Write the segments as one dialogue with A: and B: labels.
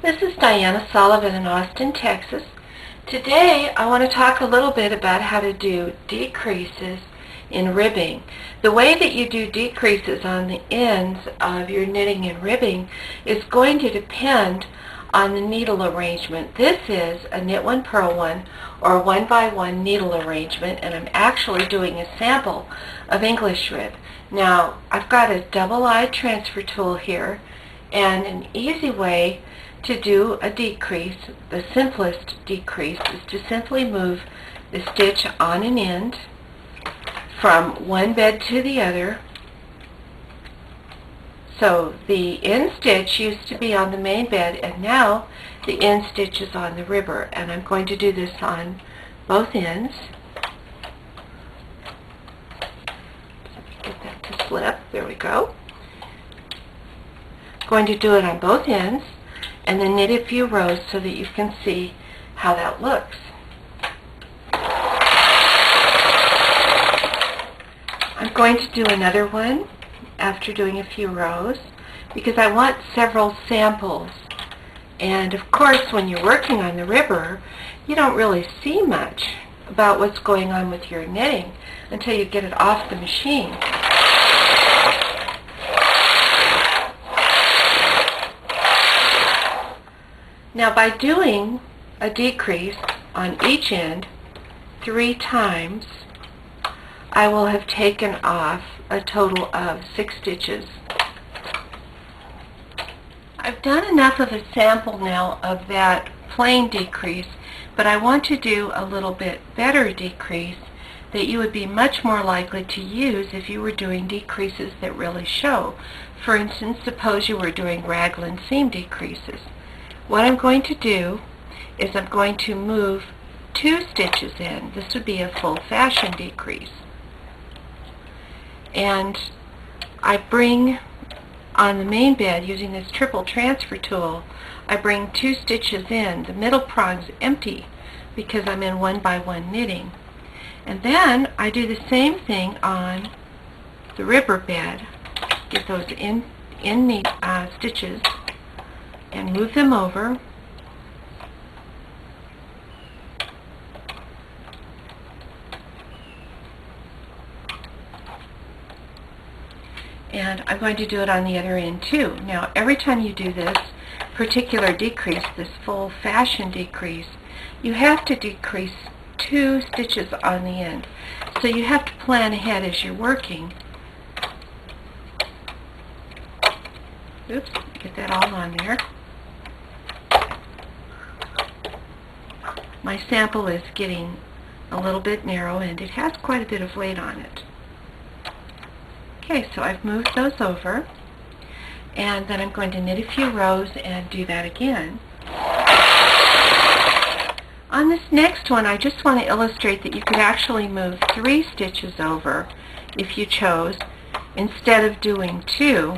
A: This is Diana Sullivan in Austin, Texas. Today I want to talk a little bit about how to do decreases in ribbing. The way that you do decreases on the ends of your knitting and ribbing is going to depend on the needle arrangement. This is a knit one, purl one, or 1x1 needle arrangement, and I'm actually doing a sample of English rib. Now, I've got a double-eyed transfer tool here, and an easy way to do a decrease, the simplest decrease, is to simply move the stitch on an end from one bed to the other. So the end stitch used to be on the main bed, and now the end stitch is on the ribber, and I'm going to do this on both ends. Get that to slip. There we go. Going to do it on both ends and then knit a few rows so that you can see how that looks. I'm going to do another one after doing a few rows because I want several samples, and of course when you're working on the ribber you don't really see much about what's going on with your knitting until you get it off the machine. Now, by doing a decrease on each end 3 times, I will have taken off a total of 6 stitches. I've done enough of a sample now of that plain decrease, but I want to do a little bit better decrease that you would be much more likely to use if you were doing decreases that really show. For instance, suppose you were doing raglan seam decreases. What I'm going to do is I'm going to move 2 stitches in. This would be a full fashion decrease. And I bring on the main bed, using this triple transfer tool, I bring 2 stitches in. The middle prong's empty because I'm in 1x1 knitting. And then I do the same thing on the ribber bed. Get those in stitches and move them over. And I'm going to do it on the other end too. Now, every time you do this particular decrease, this full fashion decrease, you have to decrease 2 stitches on the end. So you have to plan ahead as you're working. Oops, get that all on there. My sample is getting a little bit narrow and it has quite a bit of weight on it. Okay, so I've moved those over, and then I'm going to knit a few rows and do that again. On this next one, I just want to illustrate that you could actually move 3 stitches over if you chose, instead of doing 2.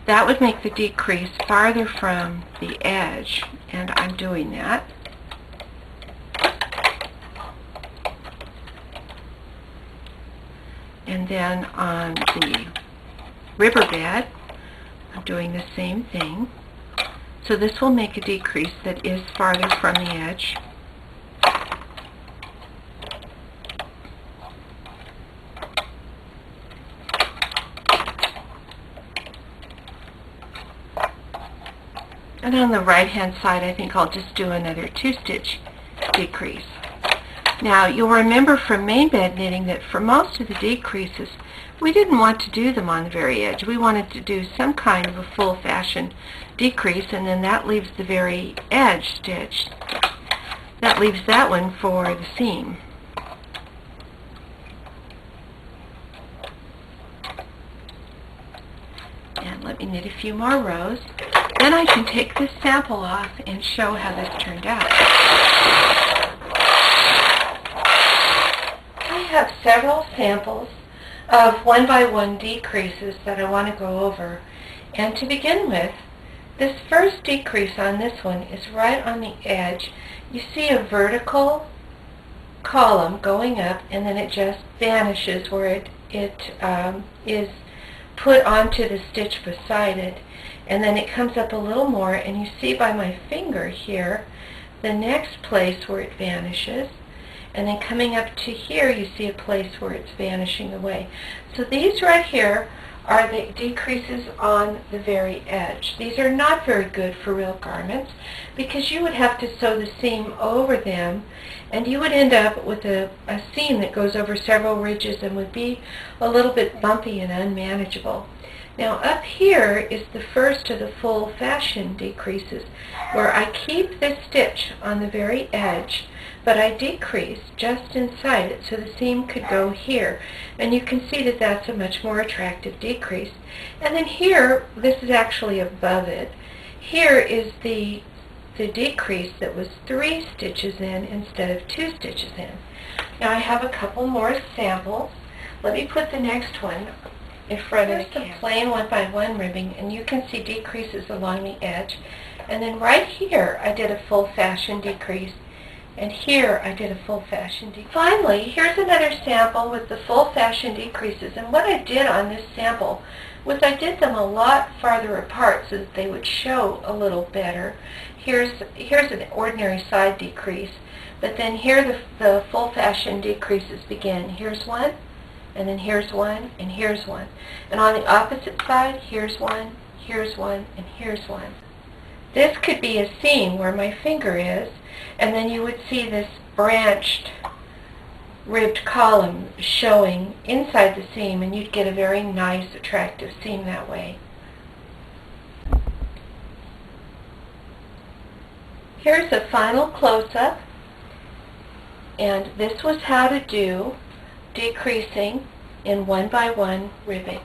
A: That would make the decrease farther from the edge, and I'm doing that. And then on the ribber bed, I'm doing the same thing. So this will make a decrease that is farther from the edge. And on the right hand side, I think I'll just do another 2-stitch decrease. Now, you'll remember from main bed knitting that for most of the decreases, we didn't want to do them on the very edge. We wanted to do some kind of a full fashion decrease, and then that leaves the very edge stitch. That leaves that one for the seam. And let me knit a few more rows. Then I can take this sample off and show how this turned out. I have several samples of 1x1 decreases that I want to go over. And to begin with, this first decrease on this one is right on the edge. You see a vertical column going up, and then it just vanishes where it is put onto the stitch beside it, and then it comes up a little more, and you see by my finger here the next place where it vanishes, and then coming up to here you see a place where it's vanishing away. So these right here are the decreases on the very edge. These are not very good for real garments because you would have to sew the seam over them, and you would end up with a seam that goes over several ridges and would be a little bit bumpy and unmanageable. Now up here is the first of the full fashion decreases, where I keep this stitch on the very edge, but I decrease just inside it so the seam could go here, and you can see that that's a much more attractive decrease. And then here, this is actually above it. Here is the decrease that was 3 stitches in instead of 2 stitches in. Now I have a couple more samples. Let me put the next one in front of the camera. Plain 1x1 ribbing, and you can see decreases along the edge. And then right here I did a full fashion decrease, and here I did a full fashion decrease. Finally, here's another sample with the full fashion decreases, and what I did on this sample was I did them a lot farther apart so that they would show a little better. Here's an ordinary side decrease, but then here the full fashion decreases begin. Here's one, and then here's one, and here's one. And on the opposite side, here's one, and here's one. This could be a seam where my finger is, and then you would see this branched ribbed column showing inside the seam, and you'd get a very nice attractive seam that way. Here's a final close-up, and this was how to do decreasing in 1x1 ribbing.